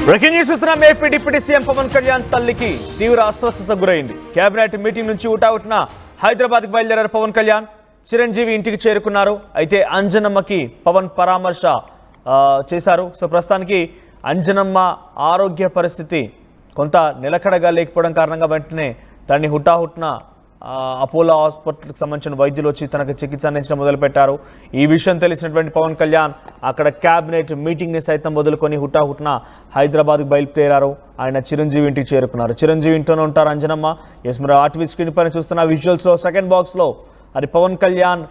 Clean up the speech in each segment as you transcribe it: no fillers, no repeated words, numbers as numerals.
Breaking news చూస్తున్నాం. AP deputy CM Pawan Kalyan తల్లికి తీవ్ర అస్వస్థతకు గురైంది. కేబినెట్ మీటింగ్ నుంచి ఊటావుట్న హైదరాబాద్కి బయలుదేరారు పవన్ కళ్యాణ్. చిరంజీవి ఇంటికి చేరుకున్నారు. అయితే అంజనమ్మకి పవన్ పరామర్శ చేశారు. సో ప్రస్తుతానికి అంజనమ్మ ఆరోగ్య పరిస్థితి కొంత నిలకడగా లేకపోవడం కారణంగా వెంటనే దాన్ని హుటాహుట్న అపోలో హాస్పిటల్కి సంబంధించిన వైద్యులు వచ్చి తనకు చికిత్స అందించడం మొదలుపెట్టారు. ఈ విషయం తెలిసినటువంటి పవన్ కళ్యాణ్ అక్కడ క్యాబినెట్ మీటింగ్ని సైతం వదులుకొని హుటాహుట్న హైదరాబాద్కి బయలుదేరారు. ఆయన చిరంజీవి ఇంటికి చేరుకున్నారు. చిరంజీవి ఇంట్లోనే ఉంటారు అంజనమ్మ. ఎస్, మరి ఆర్టీవీ స్క్రీన్ పైన చూస్తున్న విజువల్స్లో సెకండ్ బాక్స్లో అది పవన్ కళ్యాణ్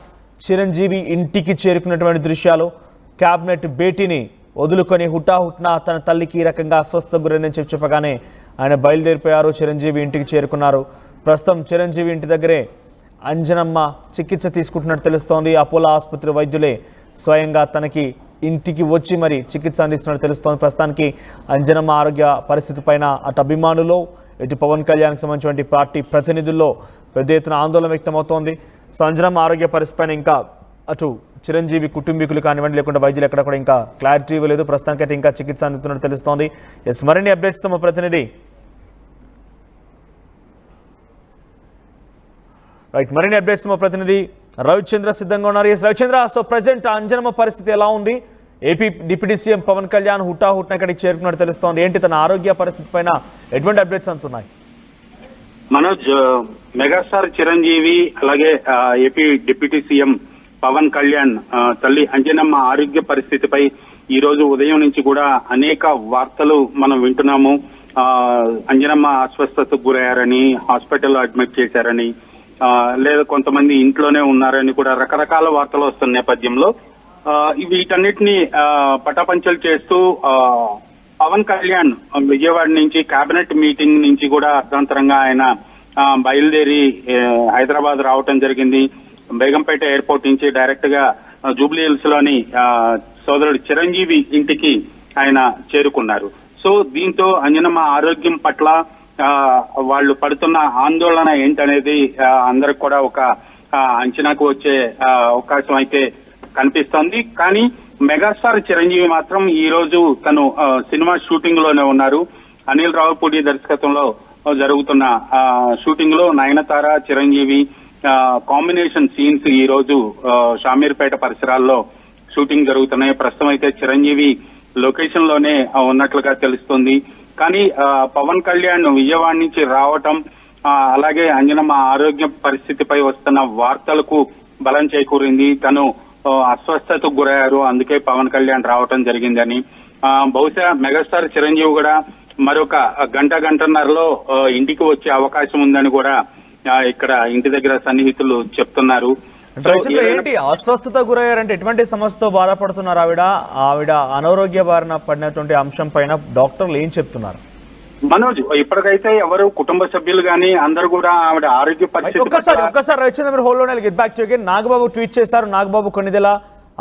చిరంజీవి ఇంటికి చేరుకున్నటువంటి దృశ్యాలు. క్యాబినెట్ భేటీని వదులుకొని హుటాహుట్న తన తల్లికి ఈ రకంగా అస్వస్థత గురైందని చెప్పగానే ఆయన బయలుదేరిపోయారు. చిరంజీవి ఇంటికి చేరుకున్నారు. ప్రస్తుతం చిరంజీవి ఇంటి దగ్గరే అంజనమ్మ చికిత్స తీసుకుంటున్నట్టు తెలుస్తోంది. అపోలో ఆసుపత్రి వైద్యులే స్వయంగా తనకి ఇంటికి వచ్చి మరి చికిత్స అందిస్తున్నట్టు తెలుస్తోంది. ప్రస్తుతానికి అంజనమ్మ ఆరోగ్య పరిస్థితి పైన అటు అభిమానులు ఇటు పవన్ కళ్యాణ్కి సంబంధించినటువంటి పార్టీ ప్రతినిధుల్లో పెద్ద ఎత్తున ఆందోళన వ్యక్తమవుతోంది. సో అంజనమ్మ ఆరోగ్య పరిస్థితి పైన ఇంకా అటు చిరంజీవి కుటుంబీకులు కానివ్వండి లేకుండా వైద్యులు ఎక్కడ కూడా ఇంకా క్లారిటీ ఇవ్వలేదు. ప్రస్తుతానికైతే ఇంకా చికిత్స అందుతున్నట్టు తెలుస్తోంది. ఎస్, మరిన్ని అప్డేట్స్ మా ప్రతినిధి మరిన్ని అప్డేట్స్ మా ప్రతినిధి రవిచంద్ర సిద్ధంగా ఉన్నారు. Yes Ravichandra, so present Anjanamma పరిస్థితి ఎలా ఉంది? AP deputy CM Pawan Kalyan హుటాహుట్న ఇక్కడికి చేరుకున్నట్టు తెలుస్తోంది. ఏంటి తన ఆరోగ్య పరిస్థితి పైన ఎటువంటి అప్డేట్స్ అందుతున్నాయి? మనోజ్, మెగాస్టార్ చిరంజీవి అలాగే AP deputy CM Pawan Kalyan తల్లి అంజనమ్మ ఆరోగ్య పరిస్థితిపై ఈ రోజు ఉదయం నుంచి కూడా అనేక వార్తలు మనం వింటున్నాము. అంజనమ్మ అస్వస్థతకు గురయ్యారని, హాస్పిటల్లో అడ్మిట్ చేశారని, లేదా కొంతమంది ఇంట్లోనే ఉన్నారని కూడా రకరకాల వార్తలు వస్తున్న నేపథ్యంలో వీటన్నిటిని పటాపంచలు చేస్తూ పవన్ కళ్యాణ్ విజయవాడ నుంచి కేబినెట్ మీటింగ్ నుంచి కూడా అర్ధాంతరంగా ఆయన బయలుదేరి హైదరాబాద్ రావటం జరిగింది. బేగంపేట ఎయిర్పోర్ట్ నుంచి డైరెక్ట్ గా జూబ్లీ హిల్స్ లోని సోదరుడు చిరంజీవి ఇంటికి ఆయన చేరుకున్నారు. సో దీంతో అంజనమ్మ ఆరోగ్యం పట్ల వాళ్ళు పడుతున్న ఆందోళన ఏంటనేది అందరికి కూడా ఒక అంచనాకు వచ్చే అవకాశం అయితే కనిపిస్తోంది. కానీ మెగాస్టార్ చిరంజీవి మాత్రం ఈ రోజు తను సినిమా షూటింగ్ లోనే ఉన్నారు. అనిల్ రావుపూడి దర్శకత్వంలో జరుగుతున్న షూటింగ్ లో నయనతార చిరంజీవి కాంబినేషన్ సీన్స్ ఈ రోజు షామీర్పేట పరిసరాల్లో షూటింగ్ జరుగుతున్నాయి. ప్రస్తుతం అయితే చిరంజీవి లొకేషన్ లోనే ఉన్నట్లుగా తెలుస్తుంది. కానీ పవన్ కళ్యాణ్ విజయవాడ నుంచి రావటం అలాగే అంజనమ్మ ఆరోగ్య పరిస్థితిపై వస్తున్న వార్తలకు బలం చేకూరింది. తను అస్వస్థతకు గురయ్యారు, అందుకే పవన్ కళ్యాణ్ రావటం జరిగిందని. బహుశా మెగాస్టార్ చిరంజీవి కూడా మరొక గంటన్నరలో ఇంటికి వచ్చే అవకాశం ఉందని కూడా ఇక్కడ ఇంటి దగ్గర సన్నిహితులు చెప్తున్నారు. ఏంటి అస్వస్థత గురయ్యారంటే ఎటువంటి సమస్యతో బాధపడుతున్నారు ఆవిడ అనారోగ్య బారిన పడినటువంటి అంశం పైన డాక్టర్లు ఏం చెప్తున్నారు? మనోజ్, ఇప్పటికైతే ఎవరు కుటుంబ సభ్యులు గానీ అందరూ కూడా ఆవిడ ఆరోగ్య పరిస్థితి ఒక్కసారి రవిచంద్ర మీరు హోల్డ్ లోనే get back to again. Nagababu tweet చేశారు. నాగబాబు కొన్నిదెల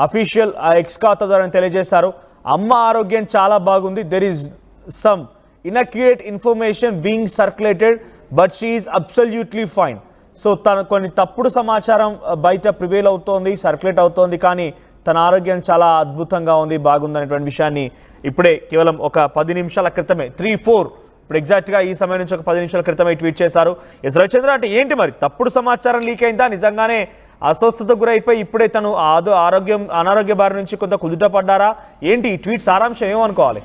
అఫీషియల్ ఎక్స్ ఖాతా ద్వారా తెలియజేశారు. అమ్మ ఆరోగ్యం చాలా బాగుంది. There is some inaccurate information being circulated but she is absolutely fine. So తన కొన్ని తప్పుడు సమాచారం బయట ప్రివేల్ అవుతోంది, సర్క్యులేట్ అవుతోంది, కానీ తన ఆరోగ్యం చాలా అద్భుతంగా ఉంది, బాగుంది అనేటువంటి విషయాన్ని ఇప్పుడే కేవలం ఒక 10 నిమిషాల క్రితమే 3-4 ఇప్పుడు ఎగ్జాక్ట్గా ఈ సమయం నుంచి ఒక 10 నిమిషాల క్రితమే ట్వీట్ చేశారు. ఎస్ రవిచంద్ర, అంటే ఏంటి మరి తప్పుడు సమాచారం లీక్ అయిందా? నిజంగానే అస్వస్థతకు గురైపోయి ఇప్పుడే తను అనారోగ్య బారి నుంచి కొంత కుదుట పడ్డారా? ఏంటి ఈ ట్వీట్ సారాంశం ఏమనుకోవాలి?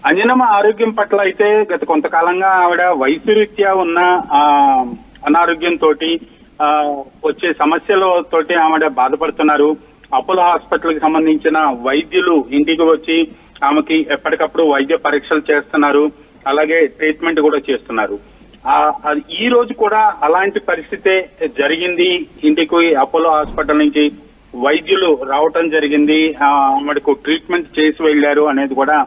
అంజనమ్మ ఆరోగ్యం పట్ల అయితే గత కొంతకాలంగా ఆవిడ వయసు రీత్యా ఉన్న అనారోగ్యంతో వచ్చే సమస్యలతోటి ఆవిడ బాధపడుతున్నారు. అపోలో హాస్పిటల్ కి సంబంధించిన వైద్యులు ఇంటికి వచ్చి ఆమెకి ఎప్పటికప్పుడు వైద్య పరీక్షలు చేస్తున్నారు, అలాగే ట్రీట్మెంట్ కూడా చేస్తున్నారు. ఈ రోజు కూడా అలాంటి పరిస్థితే జరిగింది. ఇంటికి అపోలో హాస్పిటల్ నుంచి వైద్యులు రావటం జరిగింది, ఆమెకు ట్రీట్మెంట్ చేసి వెళ్లారు అనేది కూడా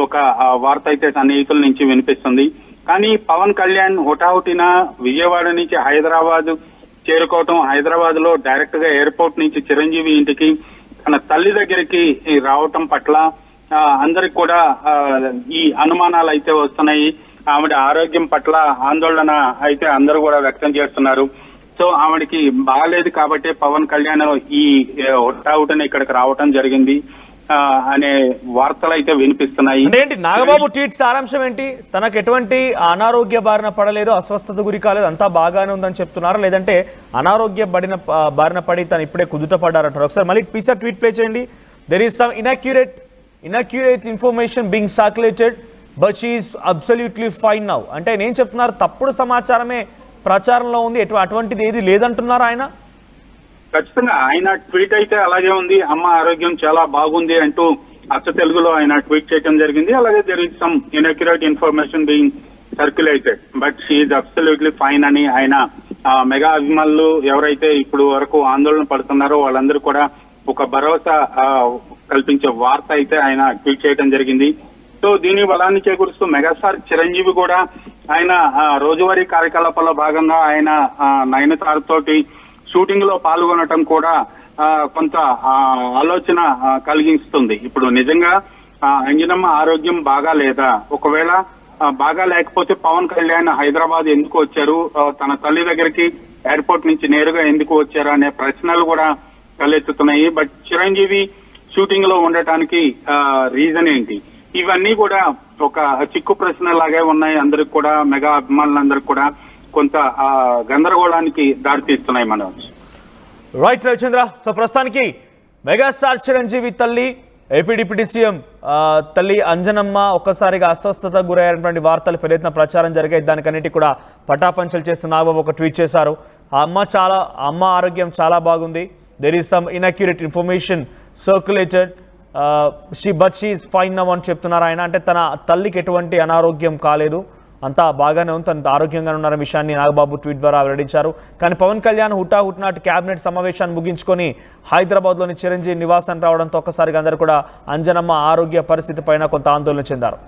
ఒక వార్త అయితే సన్నిహితుల నుంచి వినిపిస్తుంది. కానీ పవన్ కళ్యాణ్ హుటాహుటిన విజయవాడ నుంచి హైదరాబాద్ చేరుకోవటం, హైదరాబాద్ లో డైరెక్ట్ గా ఎయిర్పోర్ట్ నుంచి చిరంజీవి ఇంటికి తన తల్లి దగ్గరికి రావటం పట్ల అందరికి కూడా ఈ అనుమానాలు అయితే వస్తున్నాయి. ఆవిడ ఆరోగ్యం పట్ల ఆందోళన అయితే అందరూ కూడా వ్యక్తం చేస్తున్నారు. సో ఆవిడకి బాగాలేదు కాబట్టి పవన్ కళ్యాణ్ ఈ హుటాహుటిన ఇక్కడికి రావటం జరిగింది. అనే వార్తలు అయితే వినిపిస్తున్నాయి. అంటే ఏంటి నాగబాబు ట్వీట్ సారాంశం ఏంటి? తనకు ఎటువంటి అనారోగ్య బారిన పడలేదు, అస్వస్థత గురి కాలేదు, అంతా బాగానే ఉందని చెప్తున్నారా, లేదంటే అనారోగ్య బారిన పడి తను ఇప్పుడే కుదుట పడ్డారంటారు? ఒకసారి మళ్ళీ పీసా ట్వీట్ ప్లే చేయండి. There is some inaccurate information being circulated but she is absolutely fine now. అంటే నేను చెప్తున్నారు తప్పుడు సమాచారమే ప్రచారంలో ఉంది, అటువంటిది ఏది లేదంటున్నారు ఆయన. ఖచ్చితంగా ఆయన ట్వీట్ అయితే అలాగే ఉంది. అమ్మ ఆరోగ్యం చాలా బాగుంది అంటూ అచ్చ తెలుగులో ఆయన ట్వీట్ చేయడం జరిగింది. అలాగే there is some inaccurate information being circulated but she's absolutely fine అని ఆయన మెగా అభిమానులు ఎవరైతే ఇప్పుడు వరకు ఆందోళన పడుతున్నారో వాళ్ళందరూ కూడా ఒక భరోసా కల్పించే వార్త అయితే ఆయన ట్వీట్ చేయడం జరిగింది. సో దీని బలాన్ని చేకూరుస్తూ మెగాస్టార్ చిరంజీవి కూడా ఆయన రోజువారీ కార్యకలాపాల్లో భాగంగా ఆయన నయనతార తోటి షూటింగ్ లో పాల్గొనటం కూడా కొంత ఆలోచన కలిగిస్తుంది. ఇప్పుడు నిజంగా అంజనమ్మ ఆరోగ్యం బాగా లేదా, ఒకవేళ బాగా లేకపోతే పవన్ కళ్యాణ్ హైదరాబాద్ ఎందుకు వచ్చారు, తన తల్లి దగ్గరికి ఎయిర్పోర్ట్ నుంచి నేరుగా ఎందుకు వచ్చారు అనే ప్రశ్నలు కూడా తలెత్తుతున్నాయి. బట్ చిరంజీవి షూటింగ్ లో ఉండటానికి రీజన్ ఏంటి, ఇవన్నీ కూడా ఒక చిక్కు ప్రశ్నలాగే ఉన్నాయి. అందరికి కూడా మెగా అభిమానులందరికీ కూడా కొంత గందరగోళానికి దారితీస్తున్నాయి. మనోజ్ రైట్ రవిచంద్ర. సో ప్రస్తుతానికి మెగాస్టార్ చిరంజీవి తల్లి ఏపీ డిప్యూటీ సీఎం తల్లి అంజనమ్మ ఒక్కసారిగా అస్వస్థత గురయ్యారన్నటువంటి వార్తలు పెద్ద ఎత్తున ప్రచారం జరిగాయి. దానికన్నిటి కూడా పటాపంచలు చేస్తున్న నాగబాబు ఒక ట్వీట్ చేశారు. అమ్మ ఆరోగ్యం చాలా బాగుంది. There is some inaccurate information circulated but she is fine now అని చెప్తున్నారు ఆయన. అంటే తన తల్లికి ఎటువంటి అనారోగ్యం కాలేదు, అంతా బాగానే ఉంది, తను ఆరోగ్యంగా ఉన్నారన్న విషయాన్ని నాగబాబు ట్వీట్ ద్వారా వెల్లడించారు. కానీ పవన్ కళ్యాణ్ హుటాహుటినాటి క్యాబినెట్ సమావేశాన్ని ముగించుకొని హైదరాబాద్లోని చిరంజీవి నివాసానికి రావడంతో ఒక్కసారిగా అందరూ కూడా అంజనమ్మ ఆరోగ్య పరిస్థితి పైన కొంత ఆందోళన చెందారు.